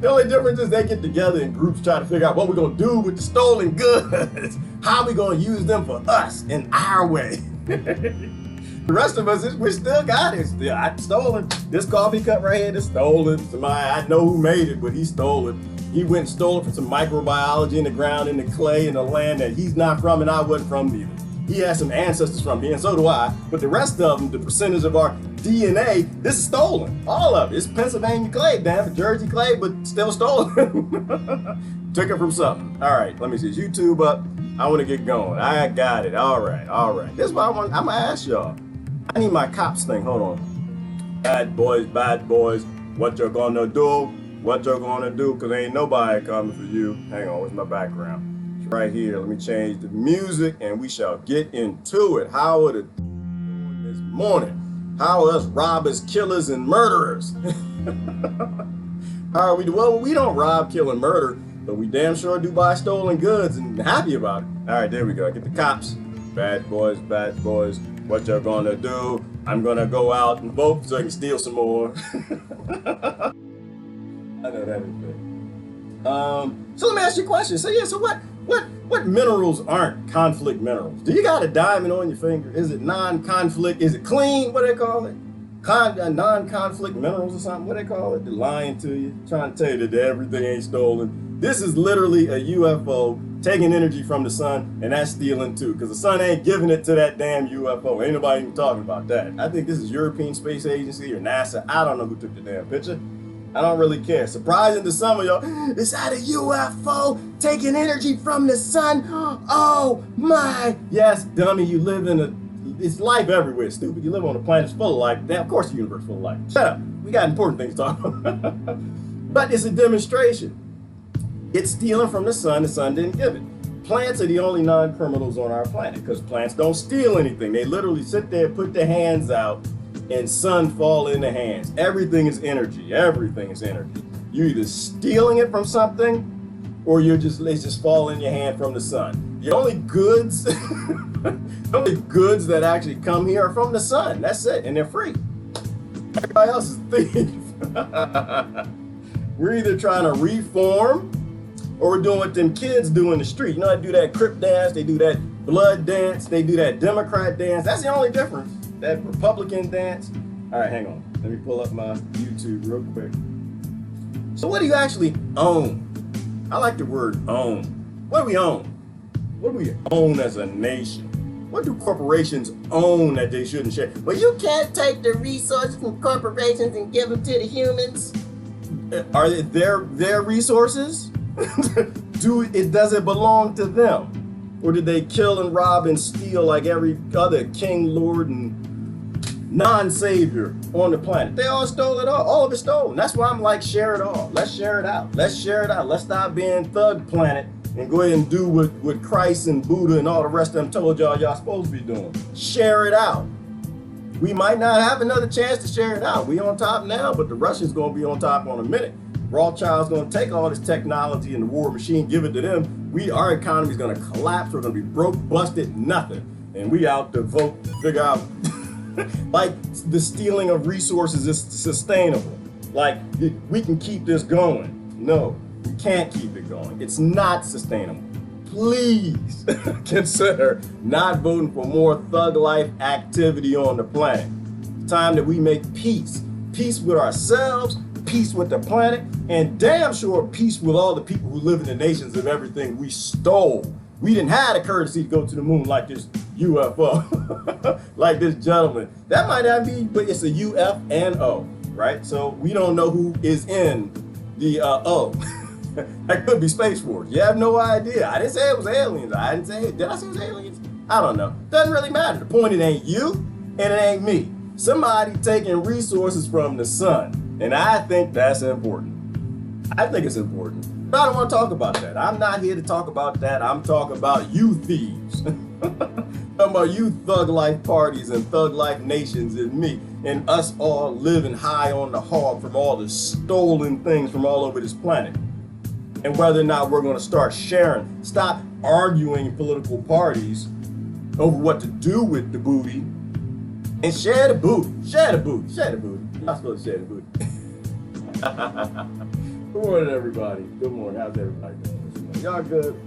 The only difference is they get together in groups trying to figure out what we're gonna do with the stolen goods. How we gonna use them for us in our way. The rest of us, we still got it. I stolen this coffee cup right here. It's stolen. Somebody I know who made it, but he stole it. He went and stole it from some microbiology in the ground, in the clay, in the land that he's not from and I wasn't from either. He has some ancestors from here, and so do I. But the rest of them, the percentage of our DNA, this is stolen. All of it. It's Pennsylvania clay, damn it, Jersey clay, but still stolen. Took it from something. All right, let me see. Is YouTube up? I want to get going. I got it. All right, all right. This is what I'm gonna ask y'all. I need my cops thing. Hold on. Bad boys, what you're gonna do? What you're gonna do? Cause ain't nobody coming for you. Hang on, where's my background? It's right here. Let me change the music and we shall get into it. How are the doing this morning? How are us robbers, killers, and murderers? How are we? Well, we don't rob, kill, and murder, but we damn sure do buy stolen goods and happy about it. All right, there we go. Get the cops. Bad boys, what you're gonna do? I'm gonna go out and vote so I can steal some more. I know that is big. So let me ask you a question. So what minerals aren't conflict minerals? Do you got a diamond on your finger? Is it non-conflict? Is it clean? What do they call it? Non-conflict minerals or something? What do they call it? They're lying to you, trying to tell you that everything ain't stolen. This is literally a UFO taking energy from the sun, and that's stealing too, because the sun ain't giving it to that damn UFO. Ain't nobody even talking about that. I think this is European Space Agency or NASA. I don't know who took the damn picture. I don't really care. Surprising to some of y'all, is that a UFO taking energy from the sun? Oh my! Yes, dummy, you live in a, it's life everywhere, stupid. You live on a planet full of life. Damn, of course the universe full of life. Shut up. We got important things to talk about. But it's a demonstration. It's stealing from the sun didn't give it. Plants are the only non-criminals on our planet because plants don't steal anything. They literally sit there, put their hands out, and sun fall in the hands. Everything is energy. Everything is energy. You're either stealing it from something or it's just fall in your hand from the sun. The only goods, the only goods that actually come here are from the sun. That's it, and they're free. Everybody else is thieves. We're either trying to reform or we're doing what them kids do in the street. You know, they do that Crip dance, they do that blood dance, they do that Democrat dance. That's the only difference. That Republican dance. All right, hang on. Let me pull up my YouTube real quick. So what do you actually own? I like the word own. What do we own? What do we own as a nation? What do corporations own that they shouldn't share? Well, you can't take the resources from corporations and give them to the humans. Are it their resources? Does it belong to them? Or did they kill and rob and steal like every other king, lord, and non-savior on the planet? They all stole it all of it stolen. That's why I'm like, share it all. Let's share it out. Let's share it out. Let's stop being thug planet and go ahead and do what Christ and Buddha and all the rest of them told y'all supposed to be doing. Share it out. We might not have another chance to share it out. We on top now, but the Russians gonna be on top in a minute. Rothschild's gonna take all this technology and the war machine, give it to them. Our economy's gonna collapse. We're gonna be broke, busted, nothing. And we out to vote, figure out like the stealing of resources is sustainable. Like we can keep this going. No, we can't keep it going. It's not sustainable. Please consider not voting for more thug life activity on the planet. It's time that we make peace. Peace with ourselves, peace with the planet, and damn sure peace with all the people who live in the nations of everything we stole. We didn't have the courtesy to go to the moon like this UFO, like this gentleman. That might not be, but it's a UFNO, right? So we don't know who is in the O. That could be Space Force. You have no idea. I didn't say it was aliens. I didn't say it. Did I say it was aliens? I don't know. Doesn't really matter. The point, it ain't you and it ain't me. Somebody taking resources from the sun. And I think that's important. I think it's important. But I don't want to talk about that. I'm not here to talk about that. I'm talking about you thieves. Talking about you thug life parties and thug life nations and me and us all living high on the hog from all the stolen things from all over this planet. And whether or not we're going to start sharing, stop arguing political parties over what to do with the booty and share the booty. Share the booty. Share the booty. You're not supposed to share the booty. Good morning, everybody. Good morning. How's everybody doing this morning? Y'all good?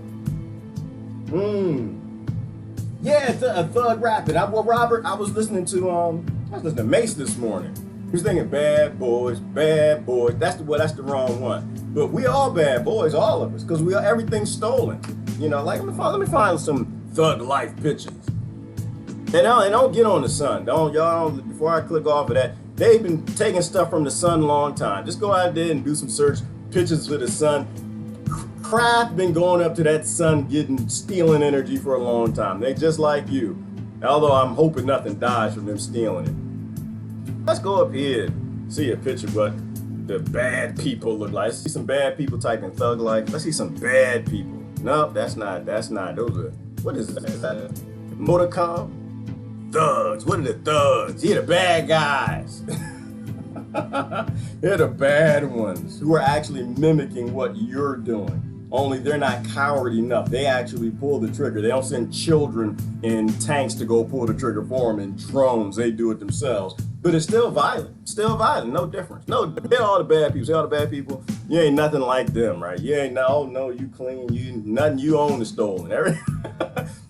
Yeah, it's a thug rapping. Robert, I was listening to Mace this morning. He was thinking bad boys, bad boys. That's the wrong one. But we all bad boys, all of us, because everything's stolen. You know, like let me find some thug life pictures. And don't get on the sun. Before I click off of that, they've been taking stuff from the sun a long time. Just go out there and do some search pictures for the sun. Crap been going up to that sun, stealing energy for a long time. They just like you. Although I'm hoping nothing dies from them stealing it. Let's go up here and see a picture of what the bad people look like. Let's see some bad people typing thug life. Let's see some bad people. Nope, that's not. Those are, what is that? Is that Motorcom? Thugs. What are the thugs? Yeah, the bad guys. They're the bad ones who are actually mimicking what you're doing. Only they're not coward enough. They actually pull the trigger. They don't send children in tanks to go pull the trigger for them in drones. They do it themselves. But it's still violent. Still violent. No difference. No, they're all the bad people. See all the bad people? You ain't nothing like them, right? You ain't no, you clean. Nothing you own is stolen.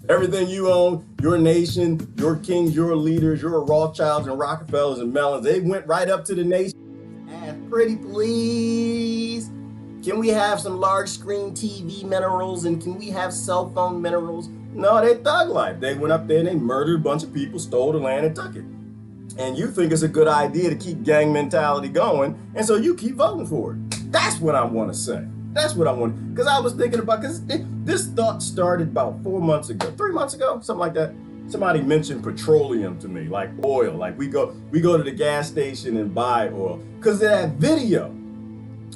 Everything you own, your nation, your kings, your leaders, your Rothschilds and Rockefellers and Mellons, they went right up to the nation. Ask, pretty please, can we have some large screen TV minerals and can we have cell phone minerals? No, they thug life. They went up there and they murdered a bunch of people, stole the land and took it. And you think it's a good idea to keep gang mentality going, and so you keep voting for it. That's what I want to say. That's what I want. Because I was thinking about, this thought started about 4 months ago, 3 months ago, something like that. Somebody mentioned petroleum to me, like oil. Like we go to the gas station and buy oil. Because of that video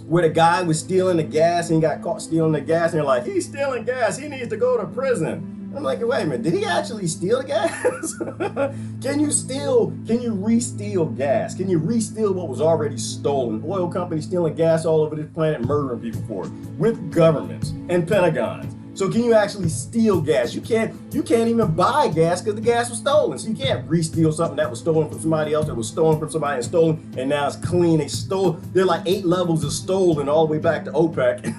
where the guy was stealing the gas and he got caught stealing the gas, and they're like, he's stealing gas, he needs to go to prison. I'm like, wait a minute, did he actually steal the gas? Can you re-steal gas? Can you re-steal what was already stolen? Oil companies stealing gas all over this planet, murdering people for it, with governments and pentagons. So can you actually steal gas? You can't even buy gas because the gas was stolen. So you can't re-steal something that was stolen from somebody else, that was stolen from somebody and stolen, and now it's clean. They're like 8 levels of stolen all the way back to OPEC.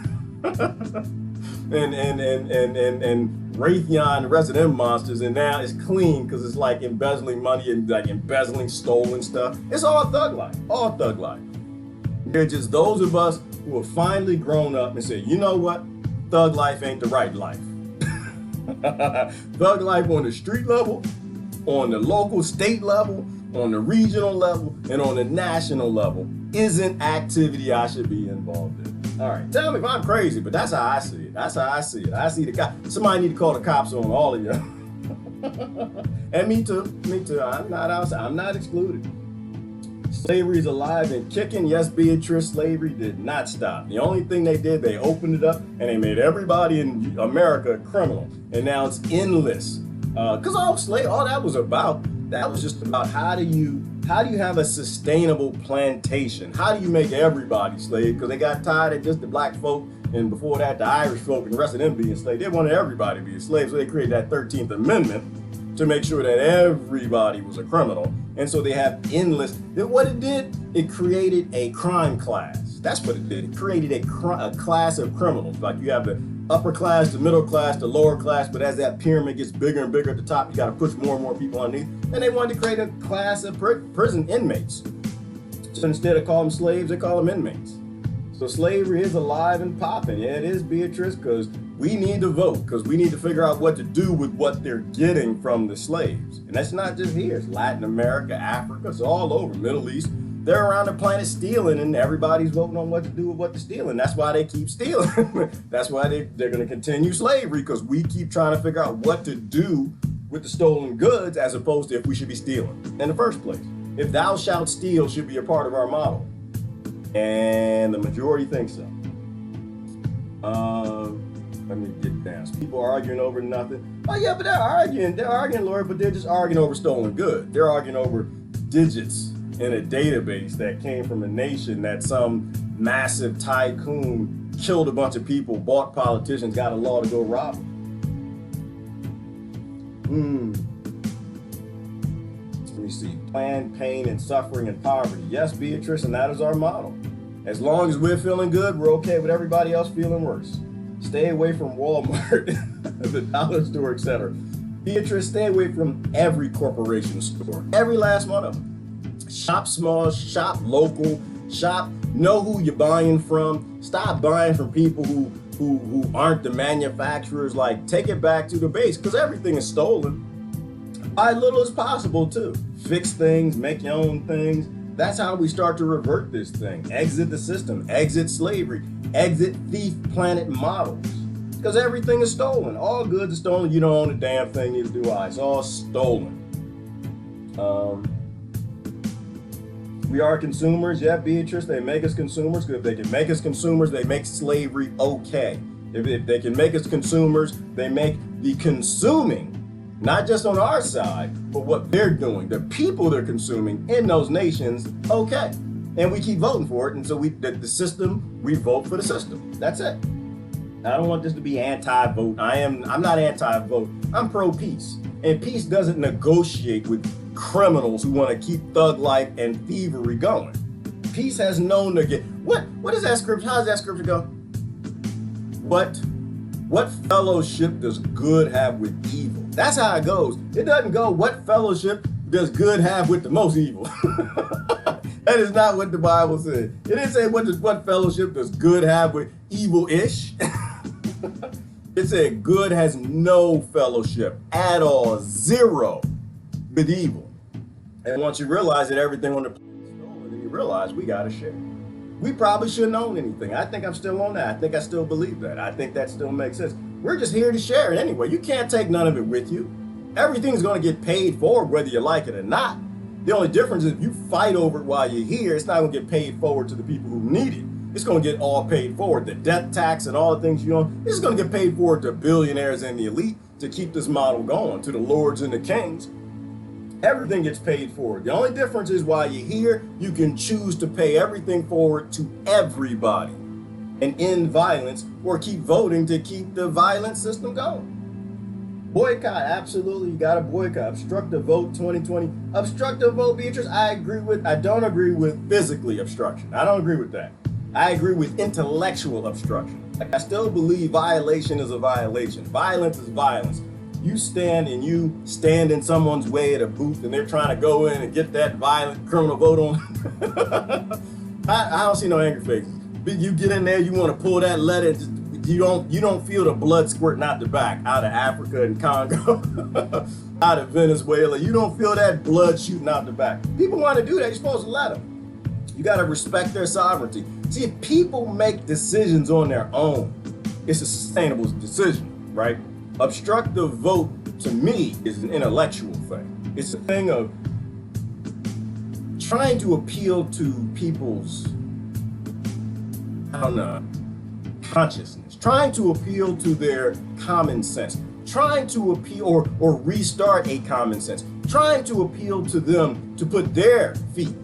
and Raytheon, the rest of them monsters, and now it's clean because it's like embezzling money and like embezzling stolen stuff. It's all thug life, all thug life. They're just those of us who have finally grown up and said, you know what, thug life ain't the right life. Thug life on the street level, on the local state level, on the regional level, and on the national level isn't activity I should be involved in. All right, tell me if I'm crazy, but that's how I see it. That's how I see it. I see the cop. Somebody need to call the cops on all of you. And me too. I'm not outside. I'm not excluded. Slavery is alive and kicking. Yes, Beatrice, slavery did not stop. The only thing they did, they opened it up and they made everybody in America a criminal. And now it's endless. Because all that was just about how do you have a sustainable plantation? How do you make everybody slave? Because they got tired of just the black folk, and before that, the Irish folk and the rest of them being slaves. They wanted everybody to be a slave, so they created that 13th Amendment to make sure that everybody was a criminal. And so they have endless. What it did, it created a crime class. That's what it did. It created a class of criminals. Like you have the upper class, the middle class, the lower class, but as that pyramid gets bigger and bigger at the top, you got to push more and more people underneath. And they wanted to create a class of prison inmates. So instead of calling them slaves, they call them inmates. So slavery is alive and popping. Yeah, it is, Beatrice, because we need to vote, because we need to figure out what to do with what they're getting from the slaves. And that's not just here. It's Latin America, Africa, it's all over, Middle East. They're around the planet stealing, and everybody's voting on what to do with what they're stealing. That's why they keep stealing. That's why they're going to continue slavery, because we keep trying to figure out what to do with the stolen goods as opposed to if we should be stealing in the first place. If thou shalt steal should be a part of our model. And the majority think so. Let me get down. So people are arguing over nothing. Oh yeah, but they're arguing, Lord, but they're just arguing over stolen goods. They're arguing over digits in a database that came from a nation that some massive tycoon killed a bunch of people, bought politicians, got a law to go rob them. Let me see. Plan, pain, and suffering and poverty. Yes, Beatrice, and that is our model. As long as we're feeling good, we're okay with everybody else feeling worse. Stay away from Walmart, the dollar store, etc. Beatrice, stay away from every corporation store, every last one of them. Shop small, shop local, shop, know who you're buying from. Stop buying from people who aren't the manufacturers. Like, take it back to the base, because everything is stolen. Buy little as possible too. Fix things, make your own things. That's how we start to revert this thing. Exit the system, exit slavery, exit thief planet models. Because everything is stolen. All goods are stolen. You don't own a damn thing, neither do I. It's all stolen. We are consumers. Yeah, Beatrice, they make us consumers. Because if they can make us consumers, they make slavery okay. If they can make us consumers, they make the consuming, not just on our side, but what they're doing, the people they're consuming in those nations, okay. And we keep voting for it. And so the system, we vote for the system. That's it. I don't want this to be anti-vote. I'm not anti-vote. I'm pro-peace. And peace doesn't negotiate with criminals who want to keep thug life and thievery going. Peace has no What is that scripture? How does that scripture go? What fellowship does good have with evil? That's how it goes. It doesn't go, what fellowship does good have with the most evil? That is not what the Bible said. It didn't say what fellowship does good have with evil-ish. It said good has no fellowship at all, zero, with evil. And once you realize that everything on the planet is stolen, then you realize we gotta share. We probably shouldn't own anything. I think I'm still on that. I think I still believe that. I think that still makes sense. We're just here to share it anyway. You can't take none of it with you. Everything's gonna get paid forward whether you like it or not. The only difference is if you fight over it while you're here, it's not gonna get paid forward to the people who need it. It's gonna get all paid forward. The death tax and all the things you own, this is gonna get paid forward to billionaires and the elite to keep this model going, to the lords and the kings. Everything gets paid forward. The only difference is while you're here, you can choose to pay everything forward to everybody and end violence, or keep voting to keep the violent system going. Boycott, absolutely, you gotta boycott. Obstructive vote 2020. Obstructive vote, Beatrice, I don't agree with physically obstruction. I don't agree with that. I agree with intellectual obstruction. Like, I still believe violation is a violation. Violence is violence. You stand in someone's way at a booth and they're trying to go in and get that violent criminal vote on. I don't see no angry faces. You get in there, you want to pull that letter, you don't feel the blood squirting out the back, out of Africa and Congo, out of Venezuela. You don't feel that blood shooting out the back. People want to do that, you're supposed to let them. You got to respect their sovereignty. See, if people make decisions on their own, it's a sustainable decision, right? Obstructive vote, to me, is an intellectual thing. It's a thing of trying to appeal to people's, consciousness, trying to appeal to their common sense, trying to appeal or restart a common sense, trying to appeal to them to put their feet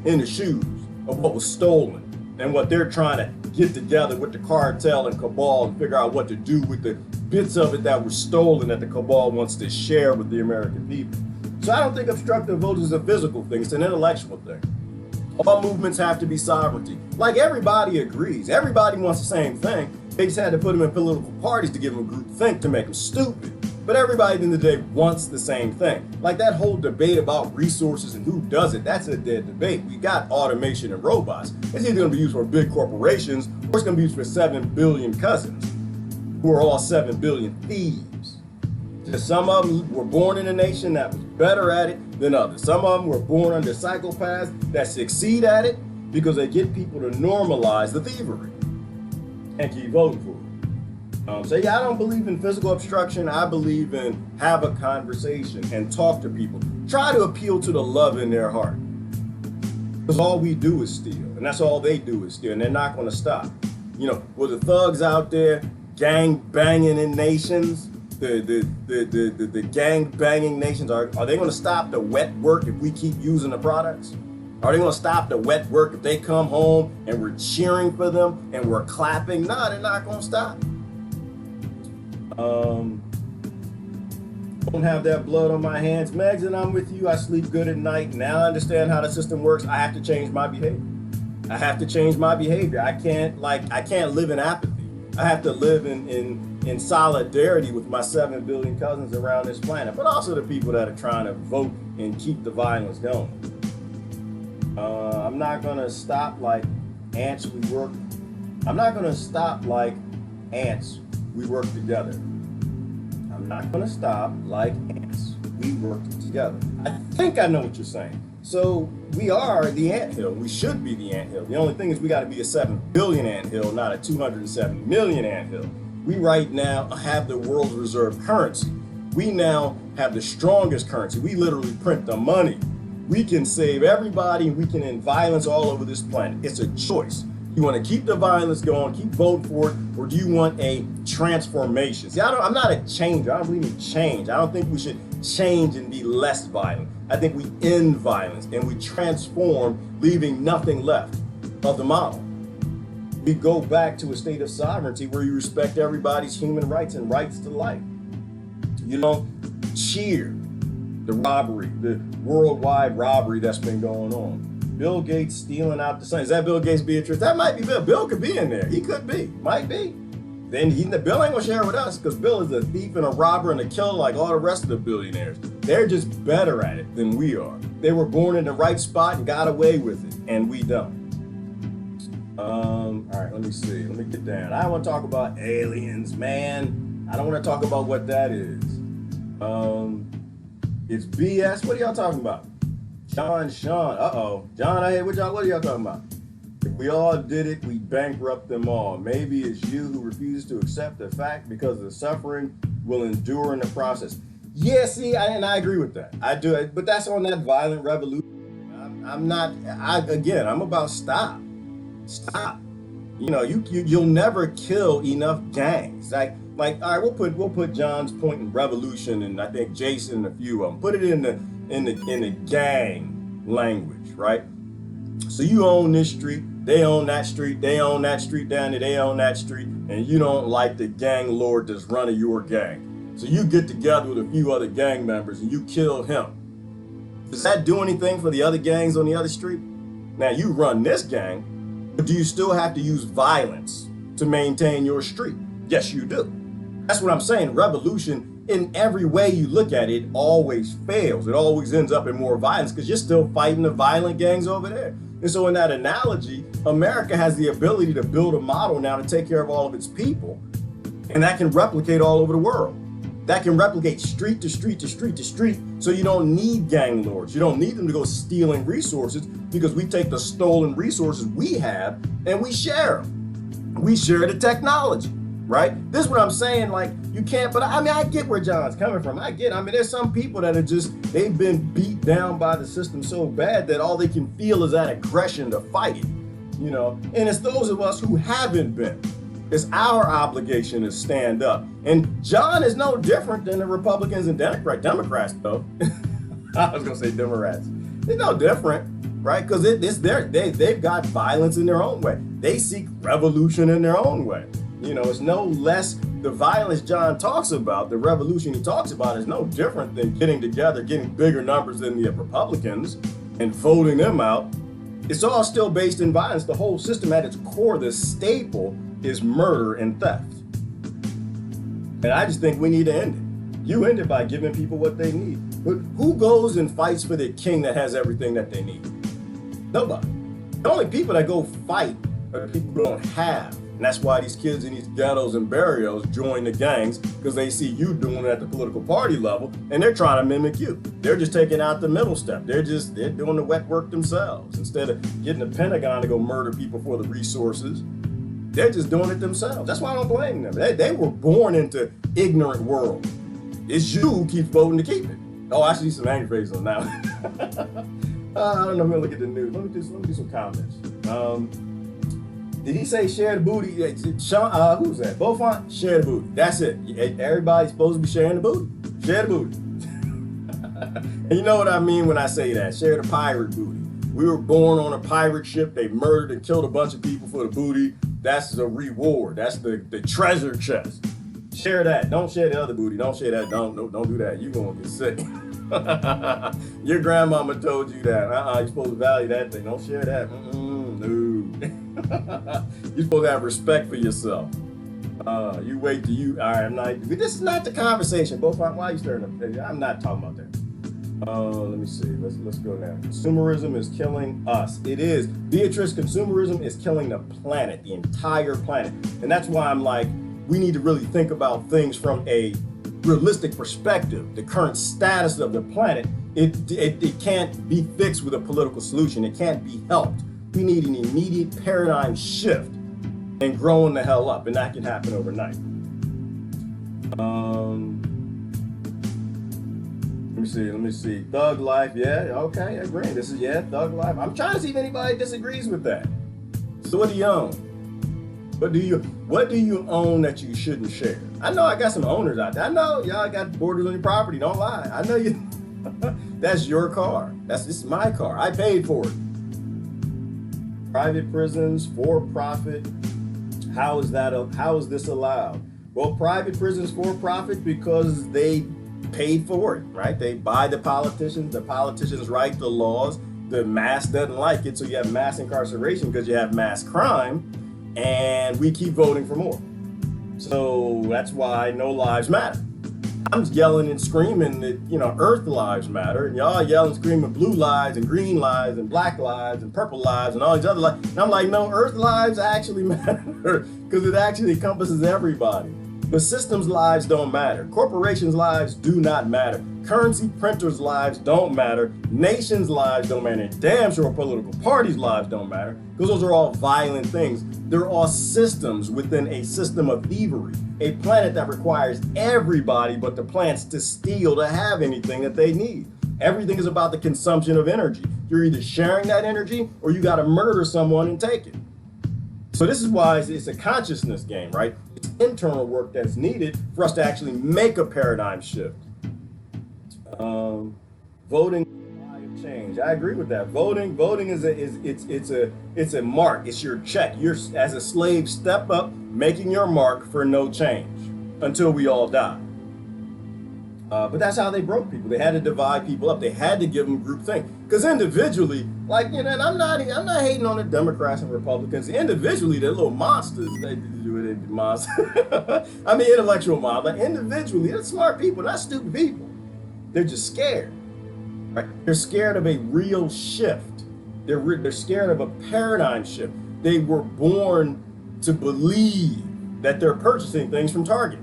in the shoes of what was stolen and what they're trying to get together with the cartel and cabal and figure out what to do with the bits of it that were stolen that the cabal wants to share with the American people. So I don't think obstructive vote is a physical thing, it's an intellectual thing. All movements have to be sovereignty. Like, everybody agrees, everybody wants the same thing. They just had to put them in political parties to give them a group think to make them stupid. But everybody at the end of the day wants the same thing. Like that whole debate about resources and who does it, that's a dead debate. We got automation and robots. It's either gonna be used for big corporations or it's gonna be used for 7 billion cousins who are all 7 billion thieves. Some of them were born in a nation that was better at it than others. Some of them were born under psychopaths that succeed at it because they get people to normalize the thievery and keep voting for it. So yeah, I don't believe in physical obstruction. I believe in have a conversation and talk to people. Try to appeal to the love in their heart. Because all we do is steal, and that's all they do is steal, and they're not going to stop. You know, with the thugs out there gang banging in nations, the gang banging nations, are they going to stop the wet work if we keep using the products? Are they going to stop the wet work if they come home and we're cheering for them and we're clapping? No, they're not going to stop. Don't have that blood on my hands. Megs, and I'm with you. I sleep good at night. Now I understand how the system works. I have to change my behavior. I have to change my behavior. I can't live in apathy. I have to live in solidarity with my 7 billion cousins around this planet, but also the people that are trying to vote and keep the violence going. I'm not gonna stop like ants. We work. I'm not gonna stop like ants. We work together. I'm not gonna stop like ants. We work together. I think I know what you're saying. So we are the anthill. We should be the anthill. The only thing is we got to be a 7 billion anthill, not a 207 million anthill. We right now have the world's reserve currency. We now have the strongest currency. We literally print the money. We can save everybody and we can end violence all over this planet. It's a choice. You want to keep the violence going, keep voting for it, or do you want a transformation? See, I'm not a changer. I don't believe in change. I don't think we should change and be less violent. I think we end violence and we transform, leaving nothing left of the model. We go back to a state of sovereignty where you respect everybody's human rights and rights to life. You don't cheer the robbery, the worldwide robbery that's been going on. Bill Gates stealing out the sun. Is that Bill Gates, Beatrice? That might be Bill. Bill could be in there. He could be. Might be. Then Bill ain't gonna share with us because Bill is a thief and a robber and a killer like all the rest of the billionaires. They're just better at it than we are. They were born in the right spot and got away with it, and we don't. All right, let me see. Let me get down. I want to talk about aliens, man. I don't want to talk about what that is. It's BS. What are y'all talking about? Sean. John, what are y'all talking about? If we all did it, we bankrupt them all. Maybe it's you who refuses to accept the fact because the suffering will endure in the process. Yeah, see, and I agree with that. I do it, but that's on that violent revolution. I'm about stop. You know, you'll never kill enough gangs. Like, all right, we'll put John's point in revolution, and I think Jason and a few of them. Put it in the gang language, right? So you own this street, they own that street, they own that street down there, they own that street, and you don't like the gang lord that's running your gang. So you get together with a few other gang members and you kill him. Does that do anything for the other gangs on the other street? Now you run this gang, but do you still have to use violence to maintain your street? Yes, you do. That's what I'm saying. Revolution, in every way you look at it, always fails. It always ends up in more violence because you're still fighting the violent gangs over there. And so in that analogy, America has the ability to build a model now to take care of all of its people. And that can replicate all over the world. That can replicate street to street to street to street. So you don't need gang lords. You don't need them to go stealing resources because we take the stolen resources we have and we share them. We share the technology. Right? This is what I'm saying, like, you can't, but I get where John's coming from. There's some people that they've been beat down by the system so bad that all they can feel is that aggression to fight it, you know? And it's those of us who haven't been. It's our obligation to stand up. And John is no different than the Republicans and Democrats, though. I was gonna say Democrats. It's no different, right? Because they've got violence in their own way. They seek revolution in their own way. You know, it's no less, the violence John talks about, the revolution he talks about is no different than getting together, getting bigger numbers than the Republicans and voting them out. It's all still based in violence. The whole system at its core, the staple is murder and theft. And I just think we need to end it. You end it by giving people what they need. But who goes and fights for the king that has everything that they need? Nobody. The only people that go fight are the people who don't have. And that's why these kids in these ghettos and barrios join the gangs, because they see you doing it at the political party level and they're trying to mimic you. They're just taking out the middle step. They're doing the wet work themselves. Instead of getting the Pentagon to go murder people for the resources, they're just doing it themselves. That's why I don't blame them. They were born into ignorant world. It's you who keeps voting to keep it. Oh, I see some angry faces on that one. I don't know, I'm gonna look at the news. Let me do some comments. Did he say share the booty? Sean, who's that? Beaufont? Share the booty. That's it. Everybody's supposed to be sharing the booty. Share the booty. And you know what I mean when I say that. Share the pirate booty. We were born on a pirate ship. They murdered and killed a bunch of people for the booty. That's the reward. That's the treasure chest. Share that. Don't share the other booty. Don't share that. Don't do that. You're going to get sick. Your grandmama told you that. You're supposed to value that thing. Don't share that. No. You're supposed to have respect for yourself. You wait till you. All right, I'm not. This is not the conversation. Both. Why are you stirring up? I'm not talking about that. Let me see. Let's go down. Consumerism is killing us. It is. Beatrice, consumerism is killing the planet, the entire planet. And that's why I'm like, we need to really think about things from a realistic perspective. The current status of the planet, it can't be fixed with a political solution. It can't be helped. We need an immediate paradigm shift and growing the hell up. And that can happen overnight. Let me see. Thug life, yeah, okay, agree. This is, yeah, thug life. I'm trying to see if anybody disagrees with that. So what do you own? What do you own that you shouldn't share? I know I got some owners out there. I know y'all got borders on your property, don't lie. I know you. That's your car. This is my car. I paid for it. Private prisons, for profit. How is this allowed? Well, private prisons for profit because they paid for it, right? They buy the politicians write the laws, the mass doesn't like it, so you have mass incarceration because you have mass crime, and we keep voting for more. So that's why no lives matter. I'm yelling and screaming that, Earth lives matter, and y'all yelling and screaming blue lives and green lives and black lives and purple lives and all these other lives. And I'm like, no, Earth lives actually matter because it actually encompasses everybody. But systems' lives don't matter. Corporations' lives do not matter. Currency printers' lives don't matter. Nations' lives don't matter. Damn sure political parties' lives don't matter because those are all violent things. They're all systems within a system of thievery. A planet that requires everybody but the plants to steal to have anything that they need. Everything is about the consumption of energy. You're either sharing that energy or you got to murder someone and take it. So this is why it's a consciousness game, right? It's internal work that's needed for us to actually make a paradigm shift. Voting change. I agree with that. Voting is it's a mark. It's your check. You're as a slave, step up, making your mark for no change until we all die. But that's how they broke people. They had to divide people up. They had to give them groupthink. Because individually, and I'm not hating on the Democrats and Republicans. Individually, they're little monsters. They monsters. I mean, intellectual monsters. But individually, they're smart people, not stupid people. They're just scared. Right? They're scared of a real shift. They're scared of a paradigm shift. They were born to believe that they're purchasing things from Target.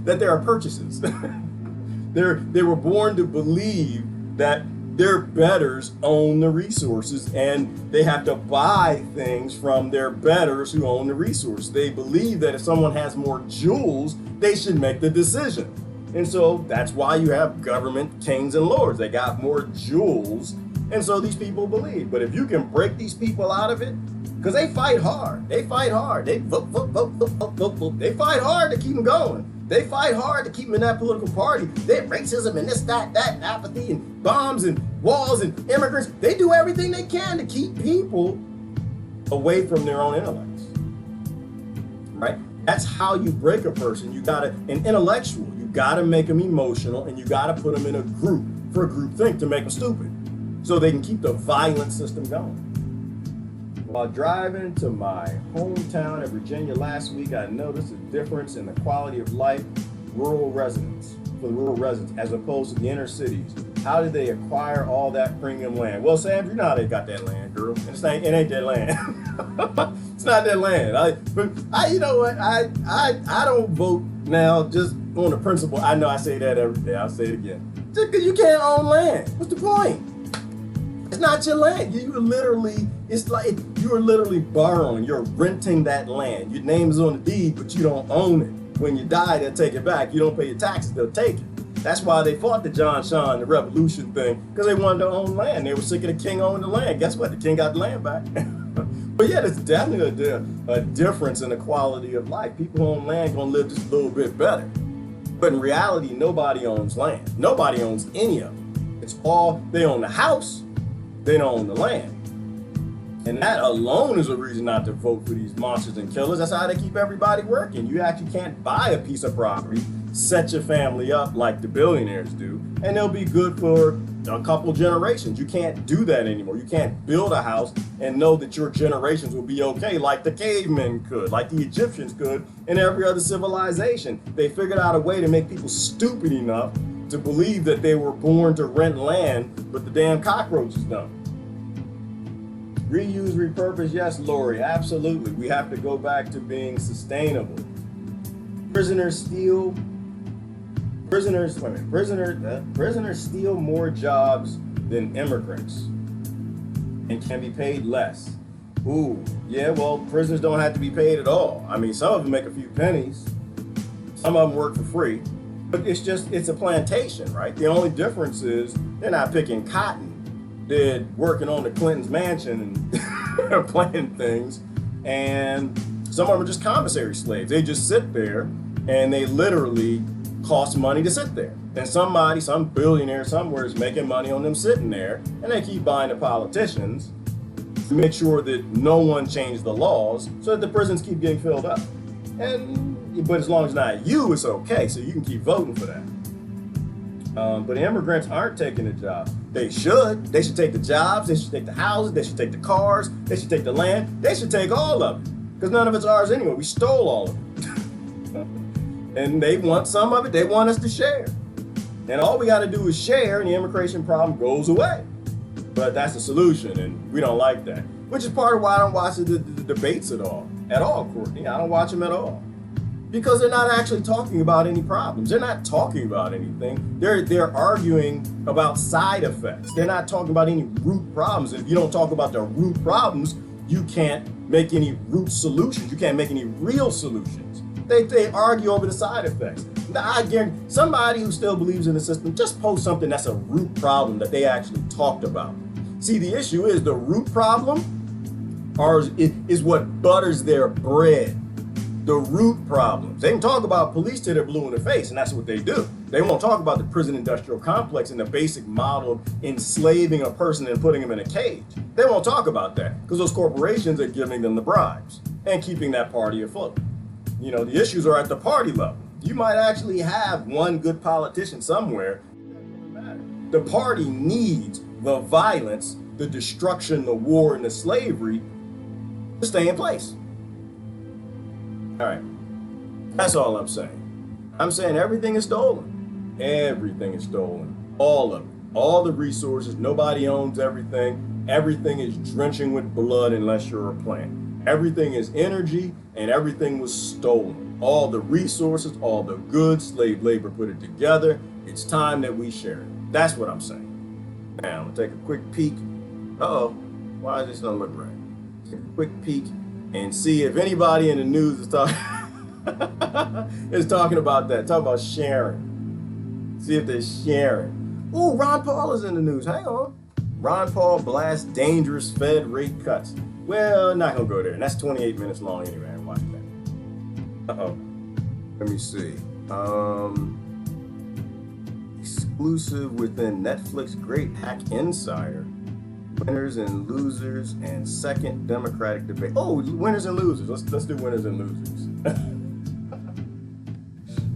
That there are purchases. They were born to believe that their betters own the resources and they have to buy things from their betters who own the resource. They believe that if someone has more jewels, they should make the decision. And so that's why you have government kings and lords. They got more jewels. And so these people believe. But if you can break these people out of it, because they fight hard. They fight hard. They vote. They fight hard to keep them going. They fight hard to keep them in that political party. They have racism and this, that, and apathy and bombs and walls and immigrants. They do everything they can to keep people away from their own intellects. Right? That's how you break a person. You gotta, an intellectual, you gotta make them emotional and you gotta put them in a group for a group think to make them stupid so they can keep the violent system going. While driving to my hometown of Virginia last week, I noticed a difference in the quality of life for the rural residents, as opposed to the inner cities. How did they acquire all that premium land? Well, Sam, you know how they got that land, girl. It ain't that land. It's not that land. You know what? I don't vote now just on the principle. I know I say that every day. I'll say it again. Just because you can't own land. What's the point? It's not your land. You're literally borrowing. You're renting that land. Your name is on the deed, but you don't own it. When you die, they'll take it back. You don't pay your taxes, they'll take it. That's why they fought the John Sean, the revolution thing, because they wanted to own land. They were sick of the king owning the land. Guess what? The king got the land back. But yeah, there's definitely a difference in the quality of life. People who own land gonna live just a little bit better. But in reality, nobody owns land. Nobody owns any of it. It's all, they own the house, they don't own the land. And that alone is a reason not to vote for these monsters and killers. That's how they keep everybody working. You actually can't buy a piece of property, set your family up like the billionaires do, and they'll be good for a couple generations. You can't do that anymore. You can't build a house and know that your generations will be okay, like the cavemen could, like the Egyptians could, and every other civilization. They figured out a way to make people stupid enough to believe that they were born to rent land, but the damn cockroaches don't. Reuse, repurpose, yes, Lori, absolutely. We have to go back to being sustainable. Prisoners steal more jobs than immigrants and can be paid less. Ooh, yeah, well, prisoners don't have to be paid at all. I mean, some of them make a few pennies. Some of them work for free. But it's a plantation, right? The only difference is they're not picking cotton. They're working on the Clinton's mansion and planting things. And some of them are just commissary slaves. They just sit there and they literally cost money to sit there. And somebody, some billionaire somewhere is making money on them sitting there, and they keep buying the politicians to make sure that no one changed the laws so that the prisons keep getting filled up. But as long as it's not you, it's okay, so you can keep voting for that. But immigrants aren't taking the job. They should. They should take the jobs, they should take the houses, they should take the cars, they should take the land, they should take all of it. Because none of it's ours anyway, we stole all of it. And they want some of it, they want us to share. And all we gotta do is share and the immigration problem goes away. But that's the solution, and we don't like that. Which is part of why I don't watch the debates at all, Courtney. I don't watch them at all. Because they're not actually talking about any problems. They're not talking about anything. They're arguing about side effects. They're not talking about any root problems. And if you don't talk about the root problems, you can't make any root solutions. You can't make any real solutions. They argue over the side effects. Now, I guarantee somebody who still believes in the system, just post something that's a root problem that they actually talked about. See, the issue is the root problem is what butters their bread. The root problems. They can talk about police till they're blue in the face, and that's what they do. They won't talk about the prison industrial complex and the basic model of enslaving a person and putting them in a cage. They won't talk about that because those corporations are giving them the bribes and keeping that party afloat. You know, the issues are at the party level. You might actually have one good politician somewhere. The party needs the violence, the destruction, the war, and the slavery to stay in place. All right, that's all I'm saying. I'm saying everything is stolen. Everything is stolen. All of it. All the resources. Nobody owns everything. Everything is drenching with blood unless you're a plant. Everything is energy and everything was stolen. All the resources, all the goods, slave labor put it together. It's time that we share it. That's what I'm saying. Now, I'm gonna take a quick peek. Uh-oh, why does this not look right? Take a quick peek and see if anybody in the news is talking about that. Talk about sharing. See if they're sharing. Ooh, Ron Paul is in the news. Hang on. Ron Paul blasts dangerous Fed rate cuts. Well, not gonna go there. And that's 28 minutes long anyway. I ain't watching that. Uh-oh. Let me see. Exclusive within Netflix Great Hack Insider. Winners and losers and second Democratic debate. Oh, winners and losers. Let's do winners and losers.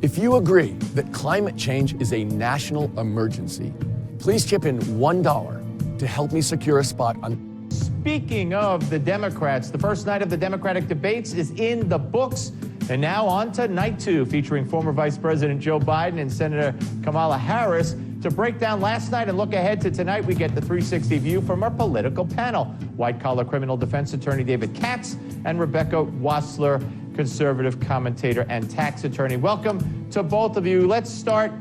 If you agree that climate change is a national emergency, please chip in $1 to help me secure a spot on. Speaking of the Democrats, the first night of the Democratic debates is in the books. And now on to night 2, featuring former Vice President Joe Biden and Senator Kamala Harris. To break down last night and look ahead to tonight, we get the 360 view from our political panel. White-collar criminal defense attorney David Katz and Rebecca Wassler, conservative commentator and tax attorney. Welcome to both of you. Let's start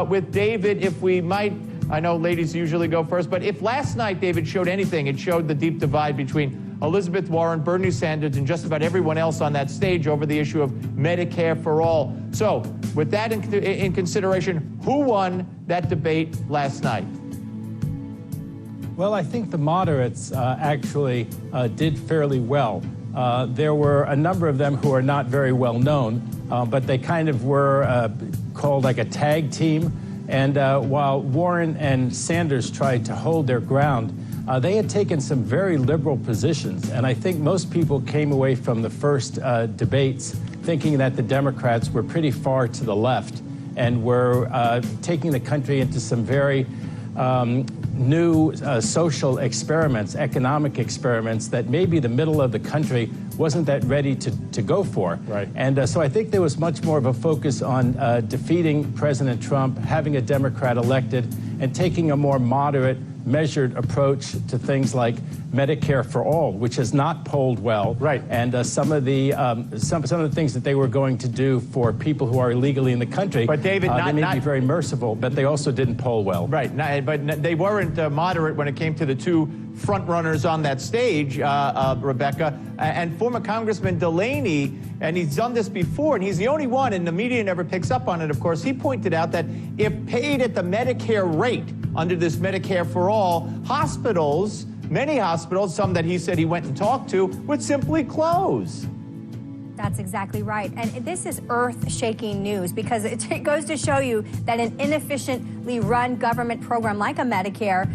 with David, if we might. I know ladies usually go first, but if last night, David, showed anything, it showed the deep divide between Elizabeth Warren, Bernie Sanders, and just about everyone else on that stage over the issue of Medicare for all. So, with that in consideration, who won that debate last night? Well, I think the moderates actually did fairly well. There were a number of them who are not very well known, but they kind of were called like a tag team. And while Warren and Sanders tried to hold their ground, they had taken some very liberal positions. And I think most people came away from the first debates thinking that the Democrats were pretty far to the left and were taking the country into some very new social experiments, economic experiments that maybe the middle of the country wasn't that ready to go for. Right. And so I think there was much more of a focus on defeating President Trump, having a Democrat elected, and taking a more moderate, measured approach to things like Medicare for all, which has not polled well. Right. And some of the things that they were going to do for people who are illegally in the country. But David, they may be very merciful, but they also didn't poll well. Right, but they weren't moderate when it came to the two front runners on that stage, Rebecca, and former Congressman Delaney, and he's done this before, and he's the only one, and the media never picks up on it, of course. He pointed out that if paid at the Medicare rate under this Medicare for all, hospitals, many hospitals, some that he said he went and talked to, would simply close. That's exactly right. And this is earth-shaking news because it goes to show you that an inefficiently run government program like a Medicare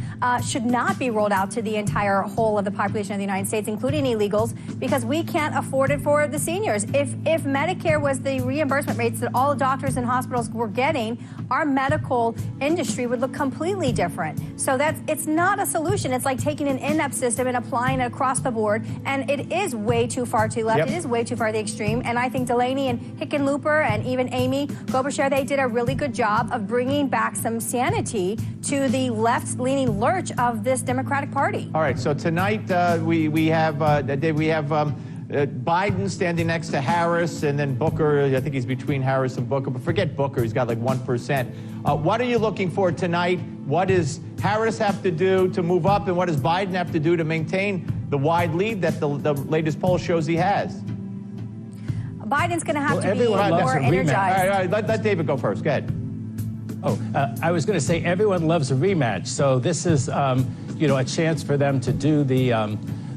should not be rolled out to the entire whole of the population of the United States, including illegals, because we can't afford it for the seniors. If Medicare was the reimbursement rates that all doctors and hospitals were getting, our medical industry would look completely different. So it's not a solution. It's like taking an INEP system and applying it across the board, and it is way too far to the left. Yep. It is way too far to the extreme. And I think Delaney and Hickenlooper and even Amy Klobuchar, they did a really good job of bringing back some sanity to the left-leaning lurch of this Democratic Party. All right, so tonight we have Biden standing next to Harris, and then Booker. I think he's between Harris and Booker, but forget Booker. He's got like 1%. What are you looking for tonight? What does Harris have to do to move up, and what does Biden have to do to maintain the wide lead that the latest poll shows he has? Biden's going to have to be more energized. All right, let David go first. Go ahead. I was going to say everyone loves a rematch. So this is, a chance for them to do the,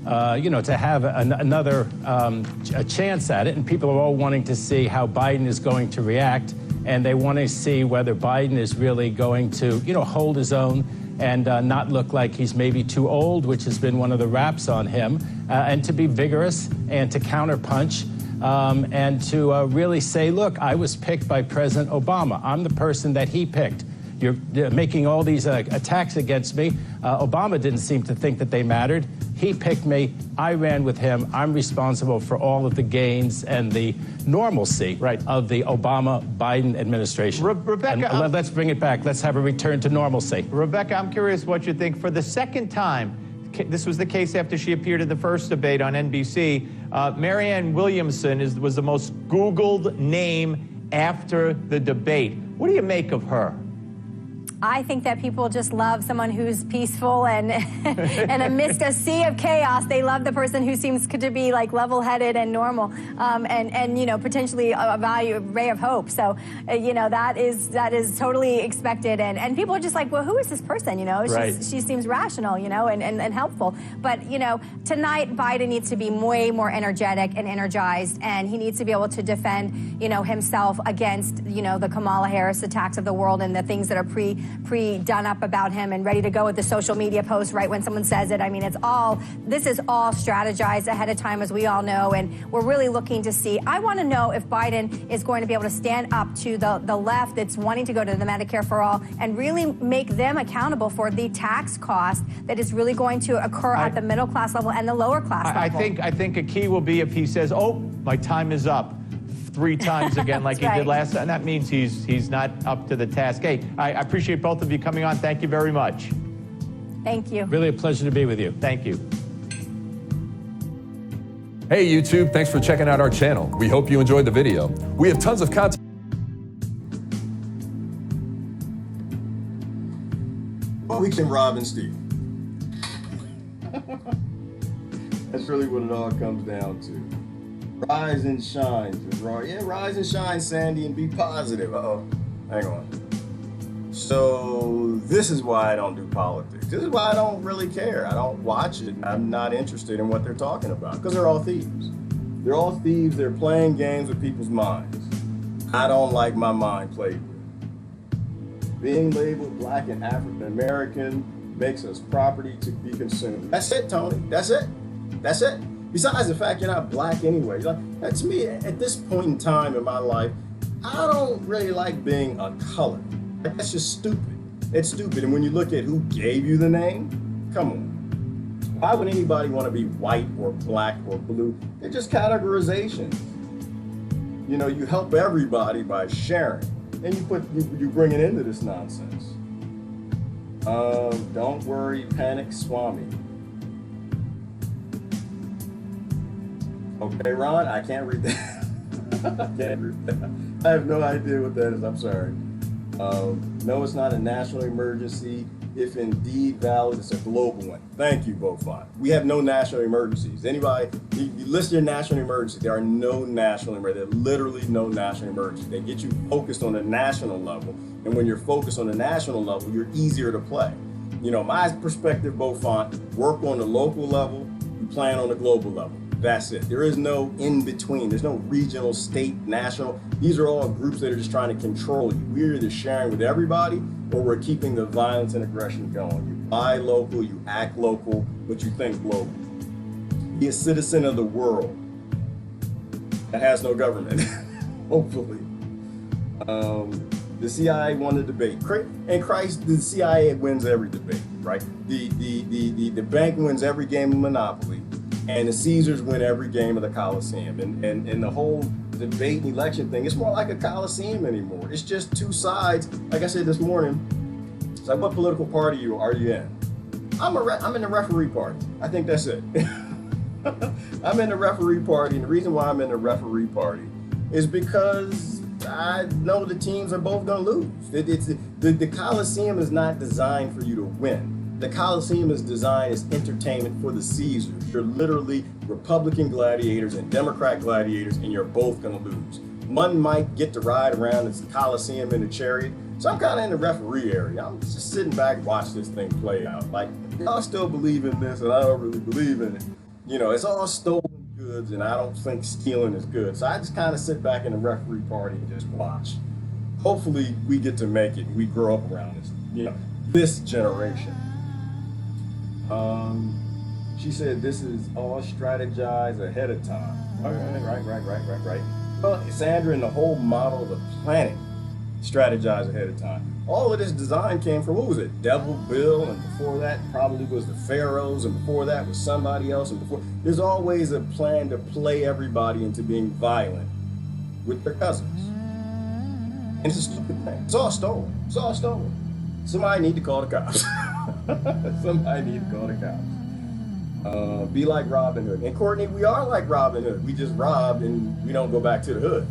to have another a chance at it. And people are all wanting to see how Biden is going to react. And they want to see whether Biden is really going to, hold his own and not look like he's maybe too old, which has been one of the raps on him, and to be vigorous and to counterpunch. And to really say, look, I was picked by President Obama. I'm the person that he picked. You're making all these attacks against me. Obama didn't seem to think that they mattered. He picked me. I ran with him. I'm responsible for all of the gains and the normalcy of the Obama-Biden administration. Rebecca, let's bring it back. Let's have a return to normalcy. Rebecca, I'm curious what you think. For the second time, this was the case after she appeared in the first debate on NBC. Marianne Williamson was the most Googled name after the debate. What do you make of her? I think that people just love someone who's peaceful and amidst a sea of chaos, they love the person who seems to be like level-headed and normal, and potentially a ray of hope. So that is totally expected, and people are just like, well, who is this person? She seems rational, and helpful. But tonight Biden needs to be way more energetic and energized, and he needs to be able to defend himself against the Kamala Harris attacks of the world and the things that are pre-done up about him and ready to go with the social media post right when someone says it. I mean, this is all strategized ahead of time, as we all know, and we're really looking to see. I want to know if Biden is going to be able to stand up to the left that's wanting to go to the Medicare for all and really make them accountable for the tax cost that is really going to occur at the middle class level and the lower class level. I think a key will be if he says, oh, my time is up 3 times again like he did last time. That means he's not up to the task. Hey, I appreciate both of you coming on. Thank you very much. Thank you. Really a pleasure to be with you. Thank you. Hey YouTube, thanks for checking out our channel. We hope you enjoyed the video. We have tons of content. Well, we can rob and steal. That's really what it all comes down to. Rise and shine. Yeah, rise and shine, Sandy, and be positive. Uh-oh. Hang on. So this is why I don't do politics. This is why I don't really care. I don't watch it. I'm not interested in what they're talking about because they're all thieves. They're all thieves. They're playing games with people's minds. I don't like my mind played with. Being labeled Black and African American makes us property to be consumed. That's it, Tony. That's it. That's it. Besides the fact you're not black anyway. To me, at this point in time in my life, I don't really like being a color. That's just stupid. It's stupid. And when you look at who gave you the name, come on. Why would anybody want to be white or black or blue? They're just categorizations. You know, you help everybody by sharing. And you bring it into this nonsense. Don't worry, panic, Swami. Okay, Ron, I can't read that. I can't read that. I have no idea what that is. I'm sorry. No, it's not a national emergency. If indeed valid, it's a global one. Thank you, Beaufort. We have no national emergencies. Anybody, you list your national emergency. There are no national emergencies. There are literally no national emergencies. They get you focused on the national level. And when you're focused on the national level, you're easier to play. You know, my perspective, Beaufort, work on the local level, you plan on the global level. That's it. There is no in between. There's no regional, state, national. These are all groups that are just trying to control you. We're either sharing with everybody or we're keeping the violence and aggression going. You buy local, you act local, but you think global. Be a citizen of the world that has no government, hopefully. The CIA won the debate. And Christ, the CIA wins every debate, right? The bank wins every game of Monopoly. And the Caesars win every game of the Coliseum. And the whole debate and election thing, it's more like a Coliseum anymore. It's just two sides. Like I said this morning, it's like, what political party are you in? I'm in the referee party. I think that's it. I'm in the referee party. And the reason why I'm in the referee party is because I know the teams are both going to lose. The Coliseum is not designed for you to win. The Coliseum is designed as entertainment for the Caesars. You're literally Republican gladiators and Democrat gladiators, and you're both going to lose. One might get to ride around the Coliseum in a chariot. So I'm kind of in the referee area. I'm just sitting back and watch this thing play out. Like, y'all still believe in this, and I don't really believe in it. You know, it's all stolen goods, and I don't think stealing is good. So I just kind of sit back in the referee party and just watch. Hopefully, we get to make it, and we grow up around this, this generation. She said this is all strategized ahead of time. Right. Well, Sandra, and the whole model of the planet strategized ahead of time. All of this design came from, what was it? Devil Bill, and before that probably was the Pharaohs, and before that was somebody else, and before there's always a plan to play everybody into being violent with their cousins. And it's a stupid thing. It's all stolen. It's all stolen. Somebody need to call the cops. Somebody need to call the cops. Be like Robin Hood. And Courtney, we are like Robin Hood. We just rob and we don't go back to the hood.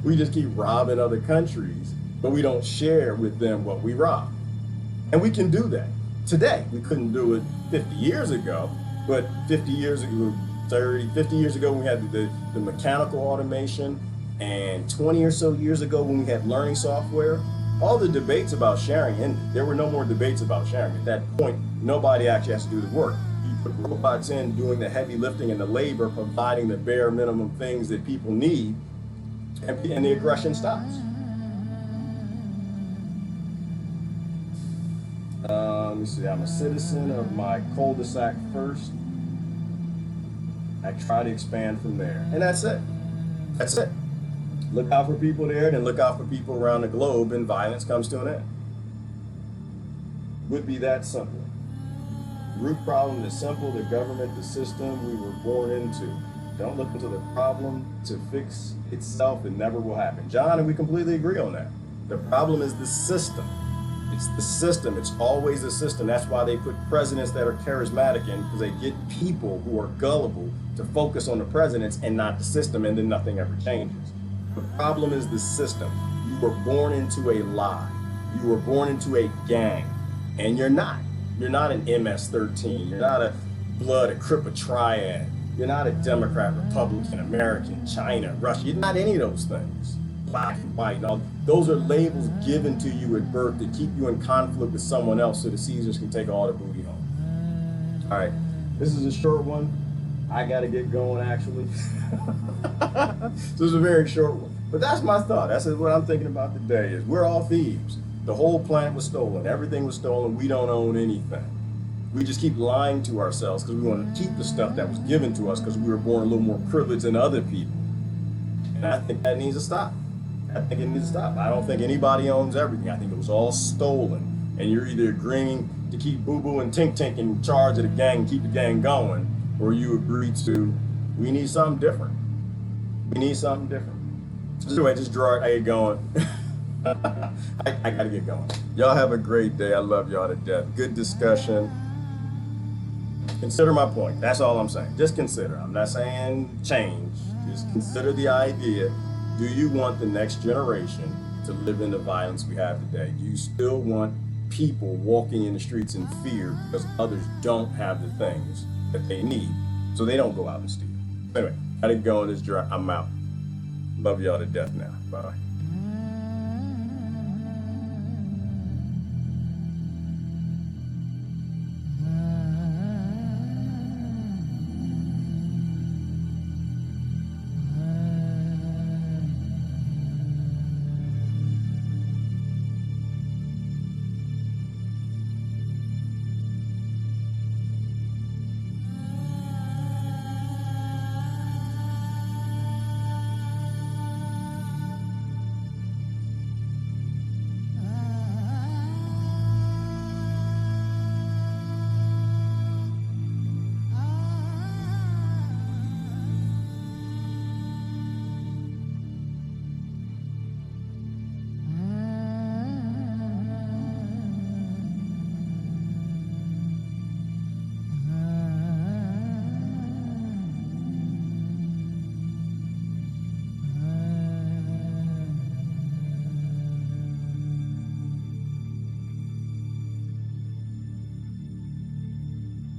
We just keep robbing other countries, but we don't share with them what we rob. And we can do that today. We couldn't do it 50 years ago, but 50 years ago, 50 years ago, when we had the mechanical automation, and 20 or so years ago when we had learning software, all the debates about sharing, and there were no more debates about sharing. At that point, nobody actually has to do the work. You put robots in doing the heavy lifting and the labor, providing the bare minimum things that people need, and the aggression stops. Let me see, I'm a citizen of my cul-de-sac first. I try to expand from there. And that's it. That's it. Look out for people there, then look out for people around the globe, and violence comes to an end. Would be that simple. Root problem is simple, the government, the system we were born into. Don't look into the problem to fix itself, it never will happen. John, and we completely agree on that. The problem is the system. It's the system, it's always the system. That's why they put presidents that are charismatic in, because they get people who are gullible to focus on the presidents and not the system, and then nothing ever changes. The problem is the system. You were born into a lie. You were born into a gang, and you're not. You're not an MS-13. You're not a blood, a Crip, a triad. You're not a Democrat, Republican, American, China, Russia. You're not any of those things. Black and white. Now, those are labels given to you at birth to keep you in conflict with someone else so the Caesars can take all the booty home. All right, this is a short one. I got to get going, actually. So it's a very short one. But that's my thought. That's what I'm thinking about today is we're all thieves. The whole planet was stolen. Everything was stolen. We don't own anything. We just keep lying to ourselves because we want to keep the stuff that was given to us because we were born a little more privileged than other people. And I think that needs to stop. I think it needs to stop. I don't think anybody owns everything. I think it was all stolen. And you're either agreeing to keep Boo Boo and Tink Tink in charge of the gang, keep the gang going, or you agree to, we need something different. We need something different. So anyway, just draw it, I get going. I gotta get going. Y'all have a great day. I love y'all to death. Good discussion. Consider my point. That's all I'm saying. Just consider. I'm not saying change. Just consider the idea. Do you want the next generation to live in the violence we have today? Do you still want people walking in the streets in fear because others don't have the things that they need, so they don't go out and steal? Anyway, gotta go on this drive. I'm out. Love y'all to death now. Bye.